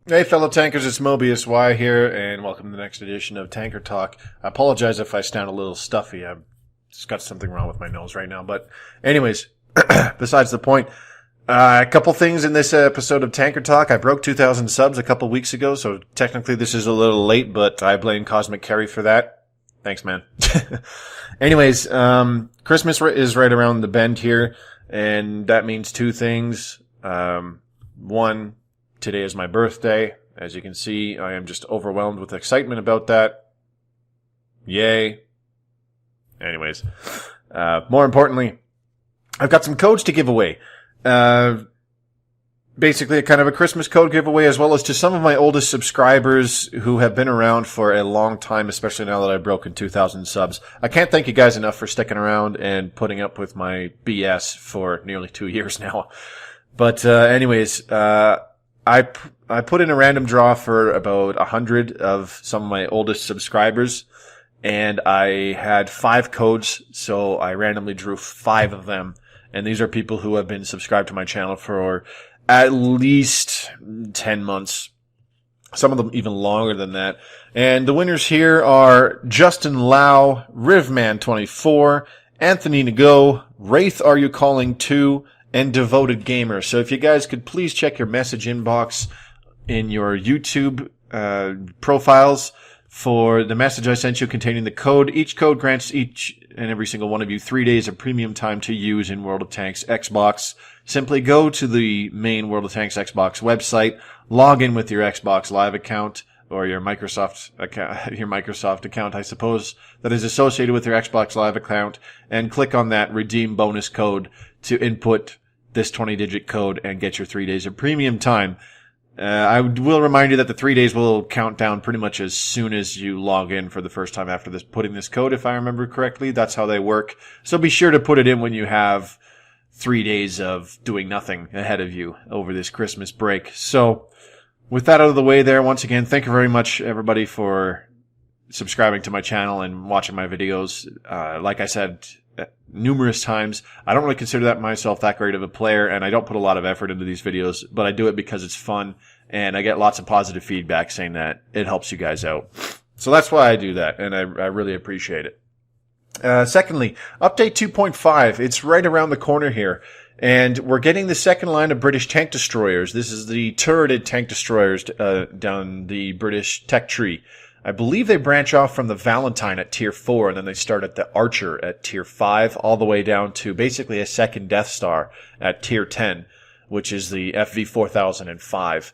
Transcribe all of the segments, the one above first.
Hey fellow tankers, it's Mobius Y here, and welcome to the next edition of Tanker Talk. I apologize if I sound a little stuffy. I've just got something wrong with my nose right now. But anyways, besides the point, a couple things in this episode of Tanker Talk. I broke 2,000 subs a couple weeks ago, so technically this is a little late, but I blame Cosmic Carry for that. Thanks, man. Anyways, Christmas is right around the bend here, and that means two things. One, today is my birthday. As you can see, I am just overwhelmed with excitement about that. Yay. Anyways, more importantly, I've got some codes to give away. Basically a kind of a Christmas code giveaway, as well as to some of my oldest subscribers who have been around for a long time, especially now that I've broken 2,000 subs. I can't thank you guys enough for sticking around and putting up with my BS for nearly 2 years now. But anyways, I put in a random draw for about 100 of some of my oldest subscribers, and I had 5 codes, so I randomly drew 5 of them. And these are people who have been subscribed to my channel for at least 10 months. Some of them even longer than that. And the winners here are Justin Lau, Rivman24, Anthony Nago, Wraith Are You Calling 2, and Devoted Gamer. So if you guys could please check your message inbox in your YouTube profiles for the message I sent you containing the code. Each code grants each and every single one of you 3 days of premium time to use in World of Tanks Xbox. Simply go to the main World of Tanks Xbox website, log in with your Xbox Live account or your Microsoft account, I suppose, that is associated with your Xbox Live account, and click on that redeem bonus code to input this 20-digit code and get your 3 days of premium time. I will remind you that the 3 days will count down pretty much as soon as you log in for the first time after putting this code, if I remember correctly. That's how they work. So be sure to put it in when you have 3 days of doing nothing ahead of you over this Christmas break. So with that out of the way there, once again, thank you very much, everybody, for subscribing to my channel and watching my videos. Like I said numerous times, I don't really consider myself that great of a player, and I don't put a lot of effort into these videos, but I do it because it's fun, and I get lots of positive feedback saying that it helps you guys out. So that's why I do that, and I really appreciate it. Secondly, update 2.5. It's right around the corner here, and we're getting the second line of British tank destroyers. This is the turreted tank destroyers down the British tech tree. I believe they branch off from the Valentine at Tier 4, and then they start at the Archer at Tier 5, all the way down to basically a second Death Star at Tier 10, which is the FV4005.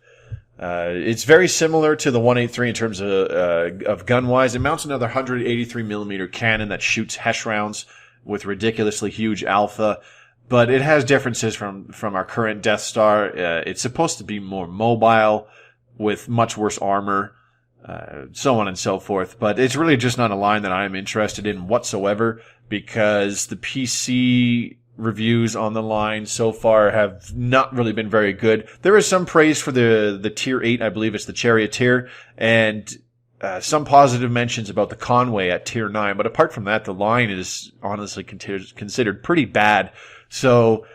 It's very similar to the 183 in terms of gun-wise. It mounts another 183mm cannon that shoots HESH rounds with ridiculously huge alpha, but it has differences from our current Death Star. It's supposed to be more mobile, with much worse armor, so on and so forth. But it's really just not a line that I'm interested in whatsoever, because the PC reviews on the line so far have not really been very good. There is some praise for the Tier 8, I believe it's the Charioteer, and some positive mentions about the Conway at Tier 9. But apart from that, the line is honestly considered pretty bad. So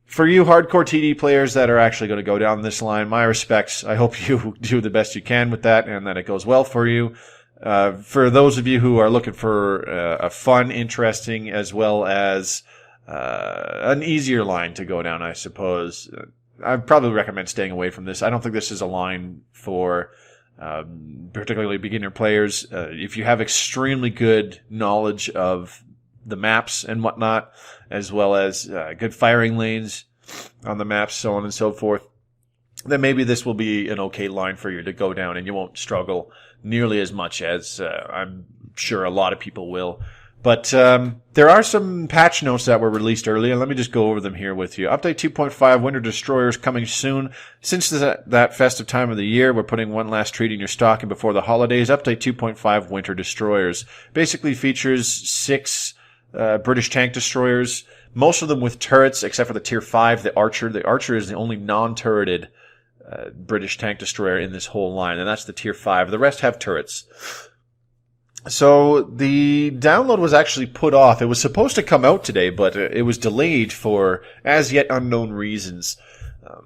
for you hardcore TD players that are actually going to go down this line, my respects. I hope you do the best you can with that and that it goes well for you. For those of you who are looking for a fun, interesting, as well as an easier line to go down, I suppose, I'd probably recommend staying away from this. I don't think this is a line for particularly beginner players. If you have extremely good knowledge of the maps and whatnot, as well as good firing lanes on the maps, so on and so forth, then maybe this will be an okay line for you to go down, and you won't struggle nearly as much as I'm sure a lot of people will. But there are some patch notes that were released earlier. Let me just go over them here with you. Update 2.5, Winter Destroyers coming soon. Since that festive time of the year, we're putting one last treat in your stocking before the holidays. Update 2.5, Winter Destroyers. Basically features 6 British tank destroyers, most of them with turrets, except for the Tier 5, the Archer. The Archer is the only non-turreted British tank destroyer in this whole line, and that's the Tier 5. The rest have turrets. So the download was actually put off. It was supposed to come out today, but it was delayed for as yet unknown reasons.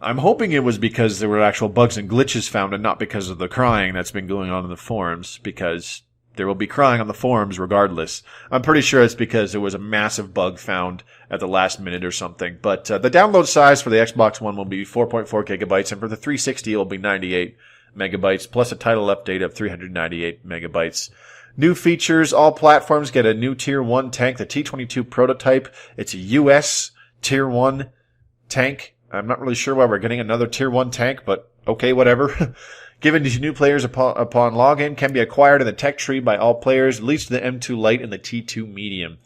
I'm hoping it was because there were actual bugs and glitches found and not because of the crying that's been going on in the forums, because there will be crying on the forums regardless. I'm pretty sure it's because there was a massive bug found at the last minute or something. But the download size for the Xbox One will be 4.4 gigabytes, and for the 360 it will be 98 megabytes, plus a title update of 398 megabytes. New features, all platforms get a new Tier 1 tank, the T-22 prototype. It's a US Tier 1 tank. I'm not really sure why we're getting another Tier 1 tank, but okay, whatever. Given to new players upon login, can be acquired in the tech tree by all players, leads to the M2 Lite and the T2 Medium.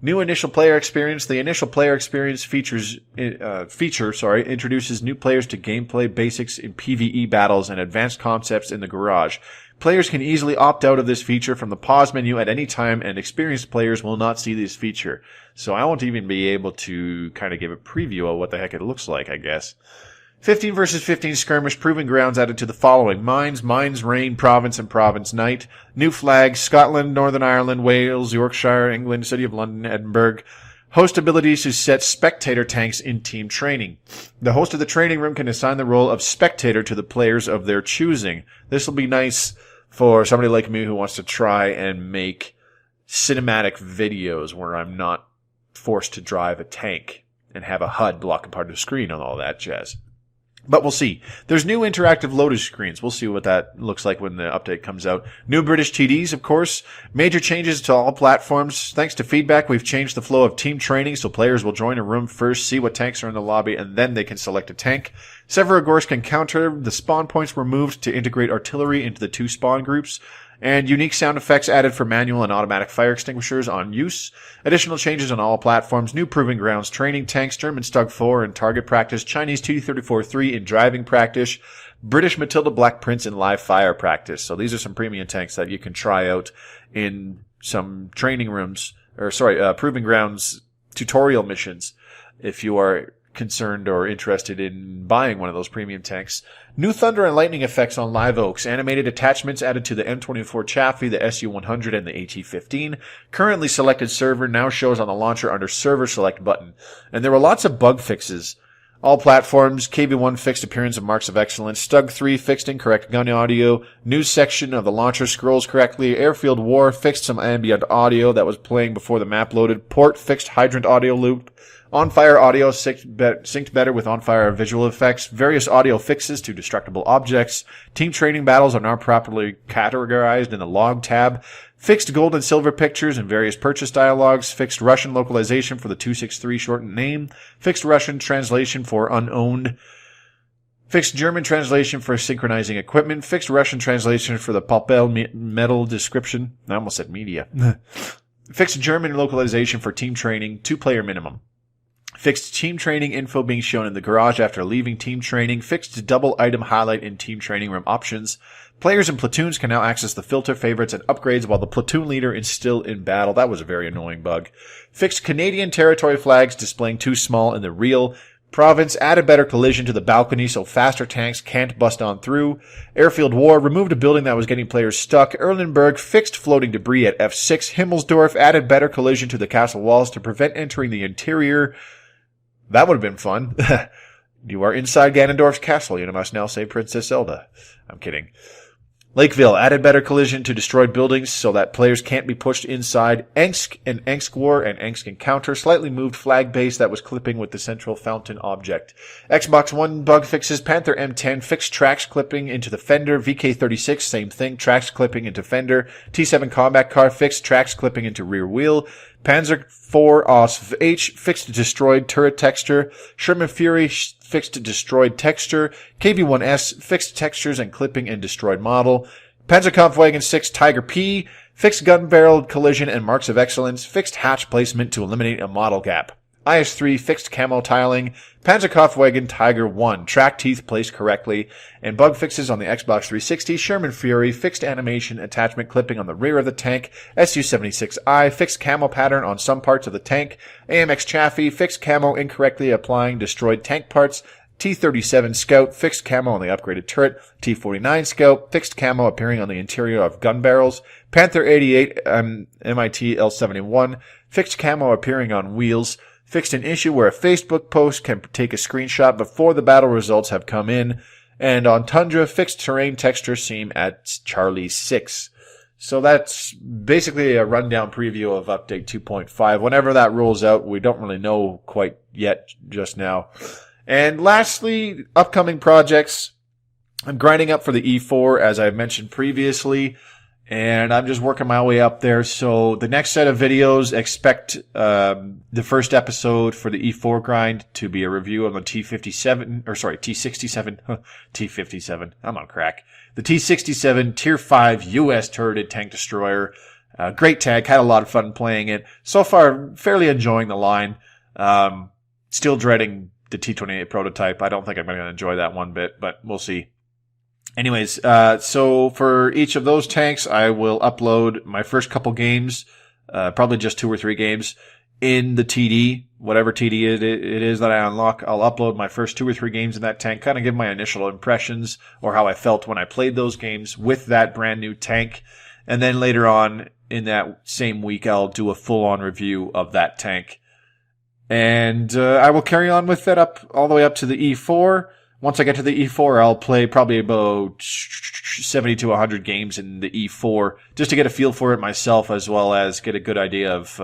New initial player experience. The initial player experience feature introduces new players to gameplay basics in PvE battles and advanced concepts in the garage. Players can easily opt out of this feature from the pause menu at any time, and experienced players will not see this feature. So I won't even be able to kind of give a preview of what the heck it looks like, I guess. 15 versus 15 skirmish proving grounds added to the following: Mines, Reign, Province, and Province Knight. New flags: Scotland, Northern Ireland, Wales, Yorkshire, England, City of London, Edinburgh. Host abilities to set spectator tanks in team training. The host of the training room can assign the role of spectator to the players of their choosing. This will be nice for somebody like me who wants to try and make cinematic videos where I'm not forced to drive a tank and have a HUD blocking part of the screen and all that jazz. But we'll see. There's new interactive loading screens. We'll see what that looks like when the update comes out. New British TDs, of course. Major changes to all platforms. Thanks to feedback, we've changed the flow of team training so players will join a room first, see what tanks are in the lobby, and then they can select a tank. Severogorsk can counter. The spawn points were moved to integrate artillery into the two spawn groups. And unique sound effects added for manual and automatic fire extinguishers on use. Additional changes on all platforms. New proving grounds, training tanks, German Stug 4 in target practice, Chinese T-34-3 in driving practice, British Matilda Black Prince in live fire practice. So these are some premium tanks that you can try out in some training rooms, proving grounds tutorial missions if you are concerned or interested in buying one of those premium tanks. New thunder and lightning effects on Live Oaks. Animated attachments added to the M24 Chaffee, the SU-100, and the AT-15. Currently selected server now shows on the launcher under server select button. And there were lots of bug fixes. All platforms, KV-1 fixed appearance of marks of excellence, Stug 3 fixed incorrect gun audio, news section of the launcher scrolls correctly, Airfield War fixed some ambient audio that was playing before the map loaded, Port fixed hydrant audio loop, On-Fire audio synced better with On-Fire visual effects, various audio fixes to destructible objects, team training battles are now properly categorized in the log tab, fixed gold and silver pictures and various purchase dialogues, fixed Russian localization for the 263 shortened name, fixed Russian translation for unowned, fixed German translation for synchronizing equipment, fixed Russian translation for the Papel metal description. I almost said media. Fixed German localization for team training, 2-player minimum. Fixed team training info being shown in the garage after leaving team training. Fixed double item highlight in team training room options. Players and platoons can now access the filter favorites and upgrades while the platoon leader is still in battle. That was a very annoying bug. Fixed Canadian territory flags displaying too small in the real province. Added better collision to the balcony so faster tanks can't bust on through. Airfield War removed a building that was getting players stuck. Erlenberg fixed floating debris at F6. Himmelsdorf added better collision to the castle walls to prevent entering the interior. That would have been fun. You are inside Ganondorf's castle. You must now save Princess Zelda. I'm kidding. Lakeville added better collision to destroyed buildings so that players can't be pushed inside. Engsk and Engsk War and Engsk Encounter slightly moved flag base that was clipping with the central fountain object. Xbox One bug fixes. Panther M10 fixed tracks clipping into the fender. VK36 same thing, tracks clipping into fender. T7 combat car fixed tracks clipping into rear wheel. Panzer IV OS H fixed destroyed turret texture. Sherman Fury fixed destroyed texture. KV-1S fixed textures and clipping and destroyed model. Panzerkampfwagen 6 Tiger P fixed gun barrel collision and marks of excellence. Fixed hatch placement to eliminate a model gap. IS-3 fixed camo tiling. Panzerkampfwagen Tiger 1 track teeth placed correctly. And bug fixes on the Xbox 360. Sherman Fury fixed animation attachment clipping on the rear of the tank. Su-76I fixed camo pattern on some parts of the tank. AMX Chaffee fixed camo incorrectly applying destroyed tank parts. T-37 Scout fixed camo on the upgraded turret. T-49 Scout fixed camo appearing on the interior of gun barrels. Panther 88 MIT L-71 fixed camo appearing on wheels. fixed an issue where a Facebook post can take a screenshot before the battle results have come in, and on Tundra, fixed terrain texture seam at Charlie 6. So that's basically a rundown preview of Update 2.5. Whenever that rolls out, we don't really know quite yet just now. And lastly, upcoming projects. I'm grinding up for the E4, as I've mentioned previously, and I'm just working my way up there. So the next set of videos, expect the first episode for the E4 grind to be a review on the T67, T57, I'm on crack. The T67 Tier 5 US turreted tank destroyer. Great tank, had a lot of fun playing it. So far, fairly enjoying the line. Still dreading the T28 prototype. I don't think I'm going to enjoy that one bit, but we'll see. Anyways, so for each of those tanks, I will upload my first couple games, probably just 2 or 3 games in the TD, whatever TD it is that I unlock. I'll upload my first 2 or 3 games in that tank, kind of give my initial impressions or how I felt when I played those games with that brand new tank. And then later on in that same week, I'll do a full-on review of that tank. And I will carry on with that up all the way up to the E4. Once I get to the E4, I'll play probably about 70 to 100 games in the E4 just to get a feel for it myself, as well as get a good idea of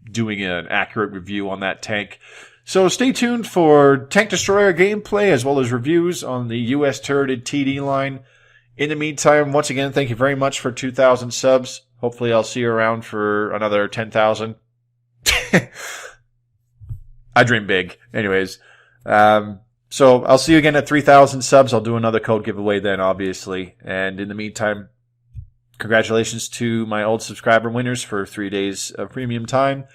doing an accurate review on that tank. So stay tuned for Tank Destroyer gameplay as well as reviews on the US turreted TD line. In the meantime, once again, thank you very much for 2,000 subs. Hopefully I'll see you around for another 10,000. I dream big. Anyways, so I'll see you again at 3,000 subs. I'll do another code giveaway then, obviously. And in the meantime, congratulations to my old subscriber winners for 3 days of premium time.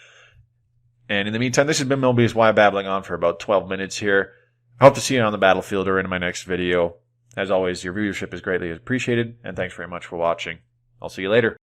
And in the meantime, this has been Mobius Y babbling on for about 12 minutes here. I hope to see you on the battlefield or in my next video. As always, your viewership is greatly appreciated, and thanks very much for watching. I'll see you later.